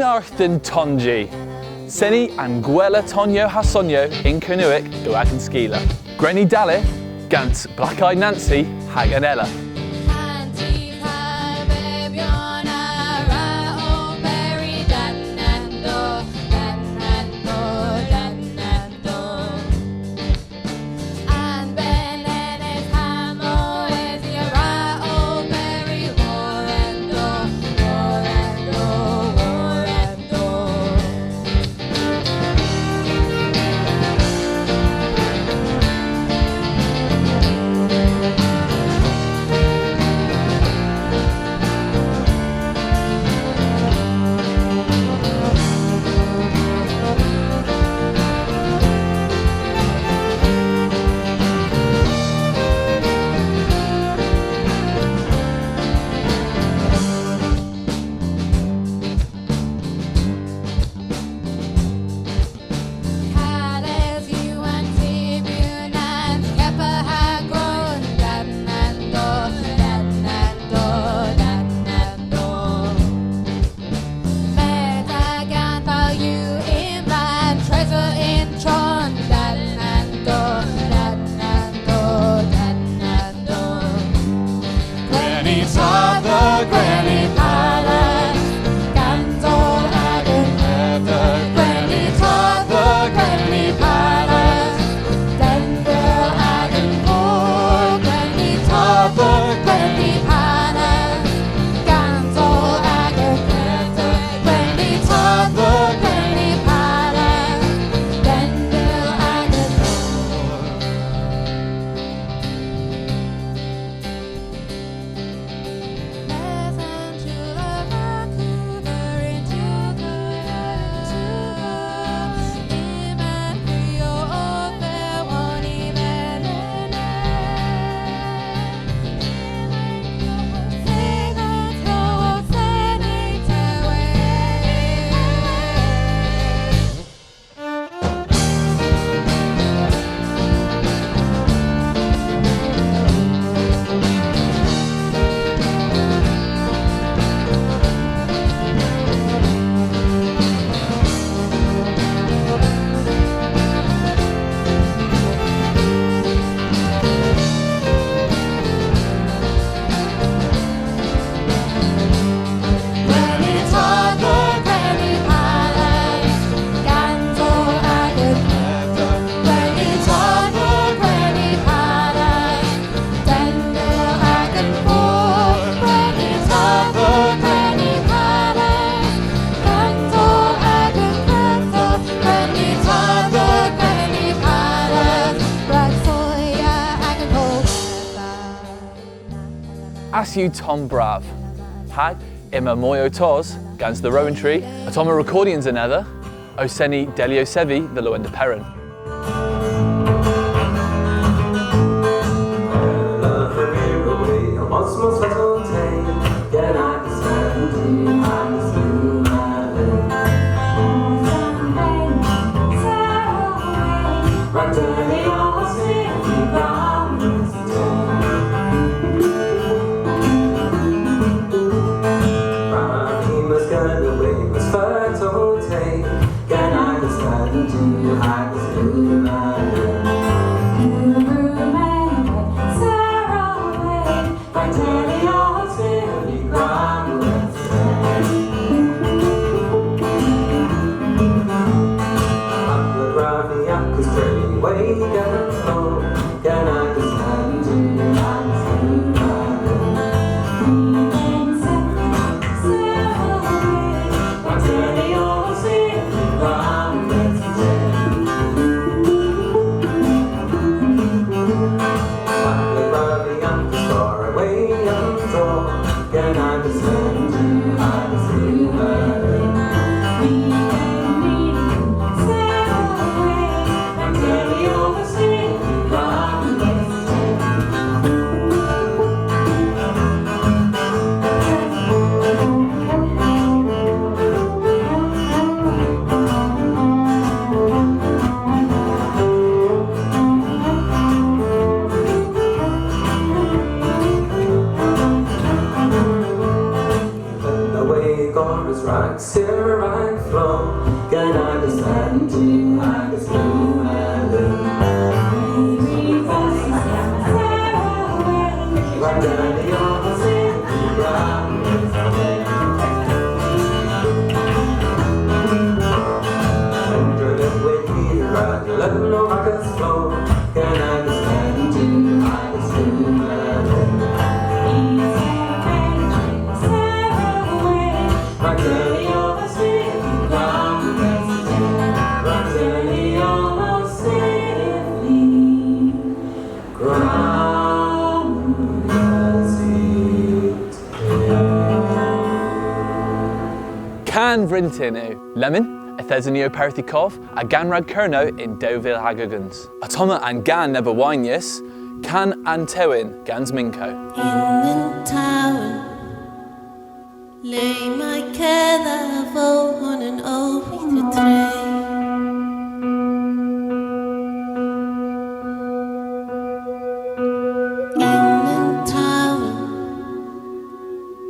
Arthden Tonji. Seni and Gwela Tonyo Hasonyo in Kernuic go Agan Skila. Granny Dalle, Gant Black Eyed Nancy, Haganella. Asu Tom Brav. Hag Ima Moyo Tos, Gans the Rowan Tree, Atoma Recordians another, Oseni Delio Sevi, the Loenda Perrin. Can I just Morris right, Sarah right flow. Can I understand you? I just do right down the opposite ground. Let them know I can slow. Can I understand you? I just do right to the opposite ground. Right to the opposite ground. Can Vrintinu Lemon Ethesonio Perithikov a Ganrag Kerno in Deauville Hagagans. Atoma and Gan Nebawinius, Can Antewin Gans Minko. In the tower lay my kæða vågen en óvíðri træ. In the tower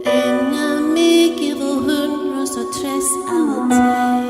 enna mikið og hundruð og tress á teg.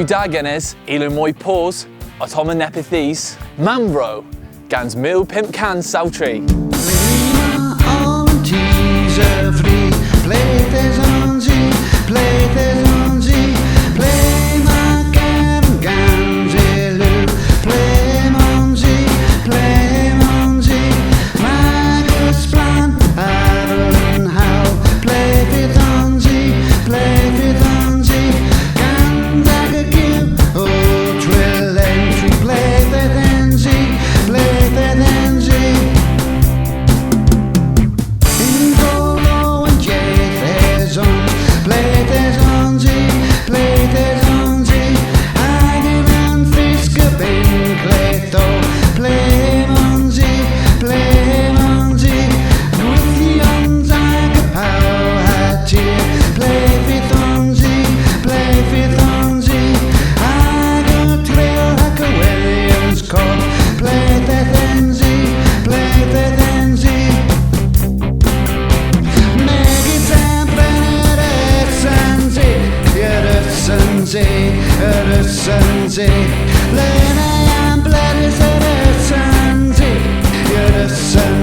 Dagenes, Ilum Moi Pause, Atoma Nepithis, Mambro, Gans Mil Pimp Can Saltree.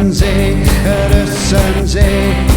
Sunzee, the Sunzee.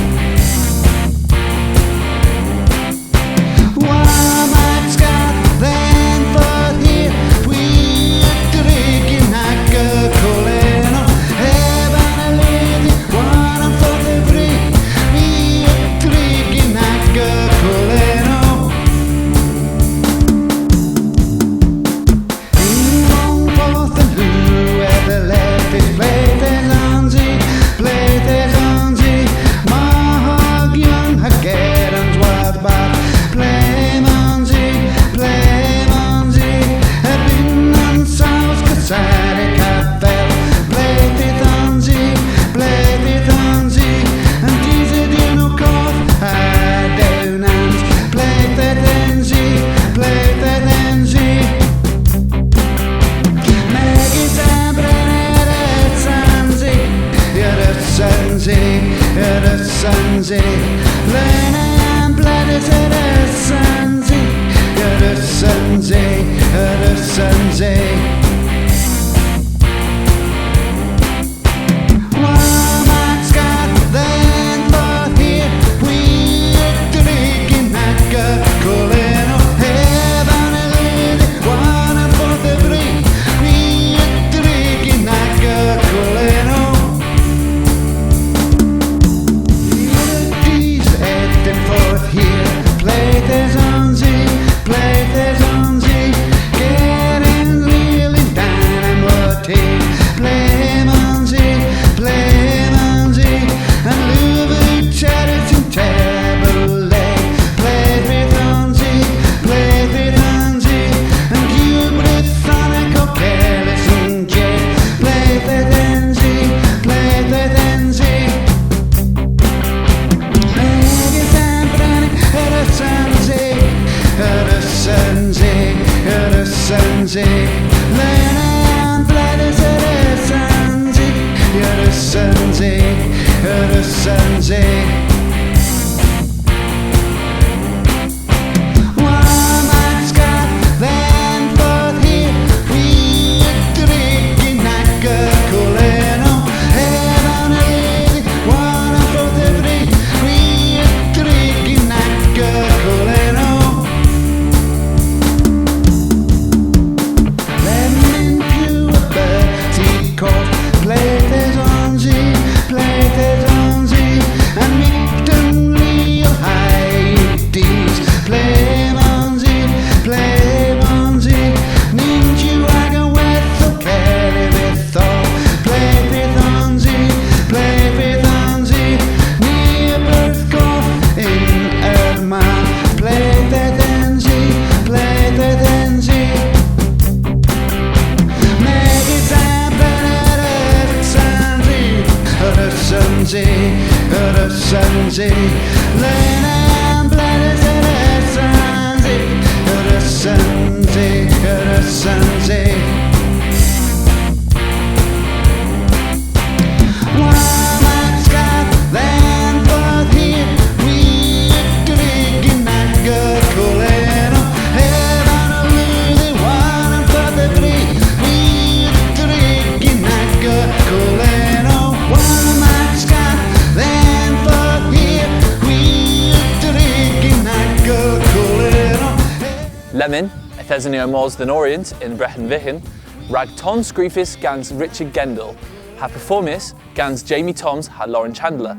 Lemon, Ethesnio Mors than Orient in Brechen Vichen, rag Ton Screefis gans Richard Gendel, ha performis gans Jamie Toms ha Lauren Chandler,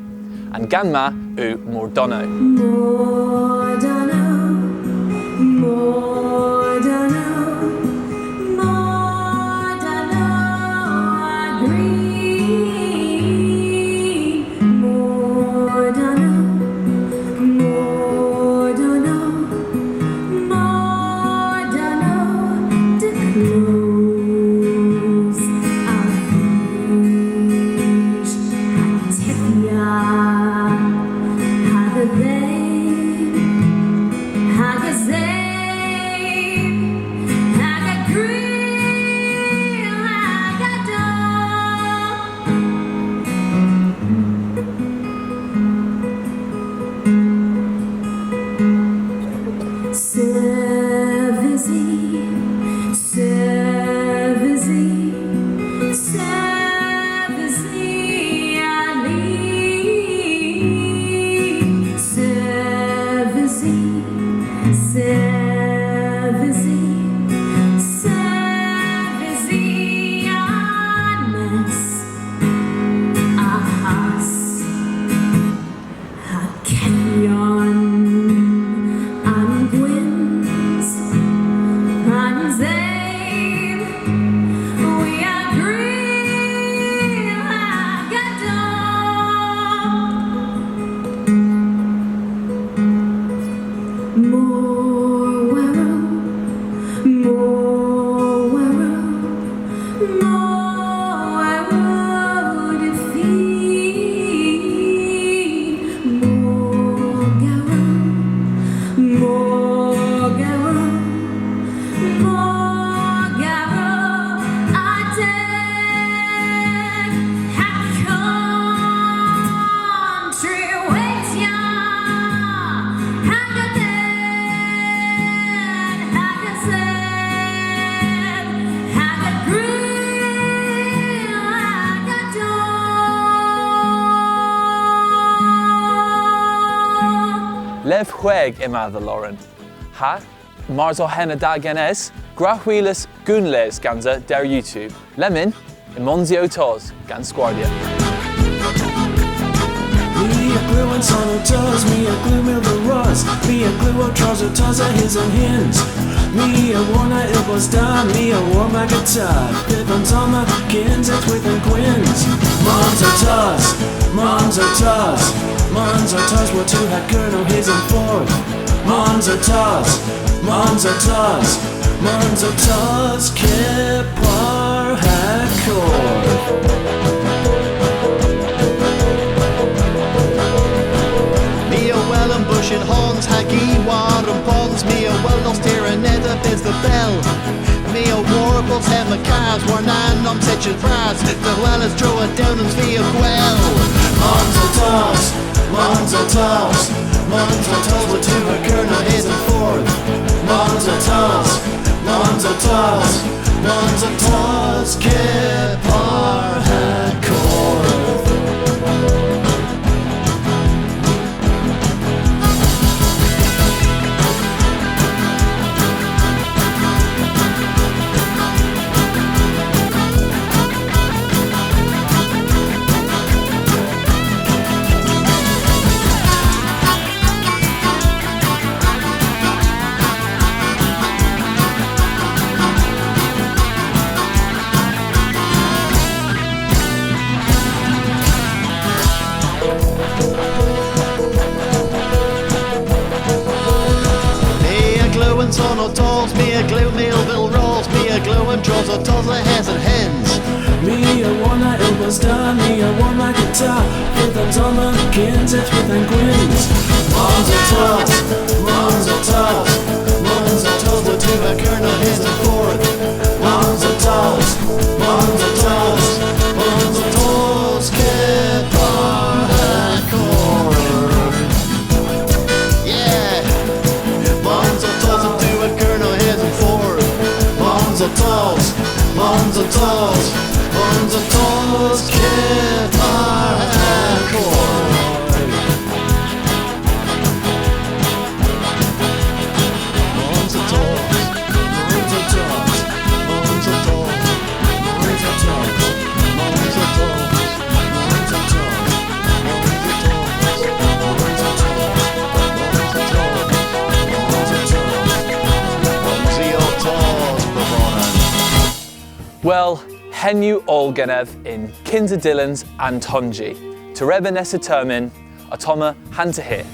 and Ganma u Mordono. Lev chweg yma the Lauren. Ha, mars o hen y da genes, grachwilis gunles ganza der YouTube. Lemon, imonzio tos gan Sgwardia. Me a glue and son of toes, me a glue mill the rods, me a glue or trouser toes are his own hands. Me a warna it was down, me a war my guitar, Pippins on my kins, it's within quins. Moms are toes, moms are toes, moms are toes, what two had colonel his and forth. Moms are toes, moms are toes, moms are toes, Kippar hardcore. Bush and horns, haggy, war and ponds. Me a well lost here and nether is the bell. Me a warbles, hem a calves, war nan nom such as brass. The well as draw it down and fee a well. Moms are toes, moms are toes, moms are toes, but to her colonel isn't forth. Moms are toes, moms are toes, moms are toes, Kippar hardcore. Me a glue millville rolls, me a glue and draws or toes the hares and hens. Me a one night it was done, me a one my guitar, Pippins on my kins, it's within quins. Moms are toes, moms are toes, moms are toes, but to a colonel his and forth. Moms are toes, moms are toes, moms are toes, Kippar hardcore. Yeah, moms are toes and to a colonel his and forth. Moms are toes, moms are toes, moms are toes, Kippar hardcore. Moms are toes, Moms are toes, moms are toes, moms are toes, moms are toes, moms are toes, moms are toes. Well, henu all genev in Kinza Dillons and Tonji. To Reba Nessa Termin, Atoma Hanta here.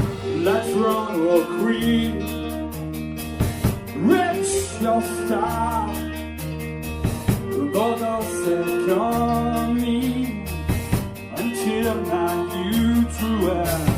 Let's run or creep. Reach your star. God will secure me until now you true end.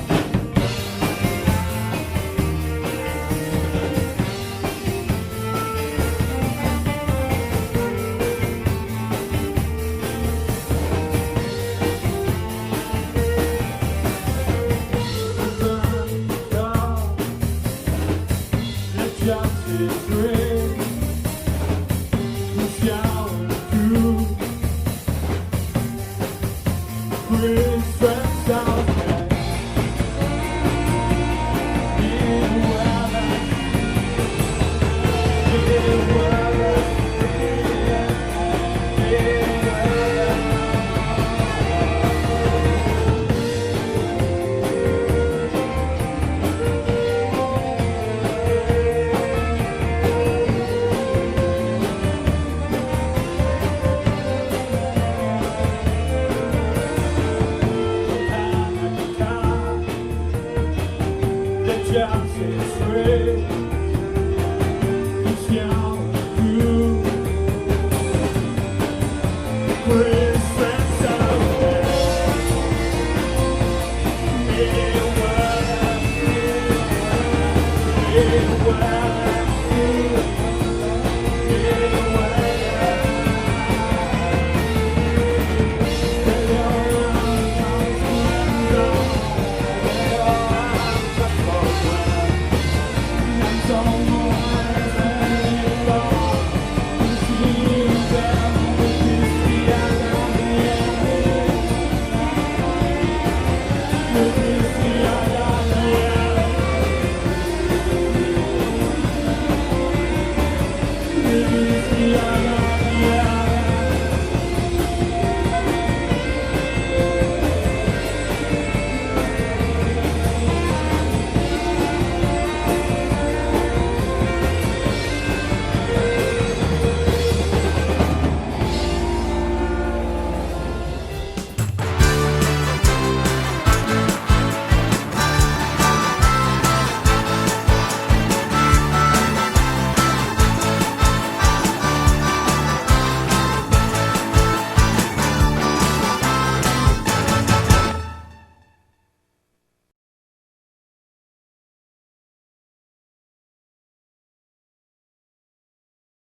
Yeah.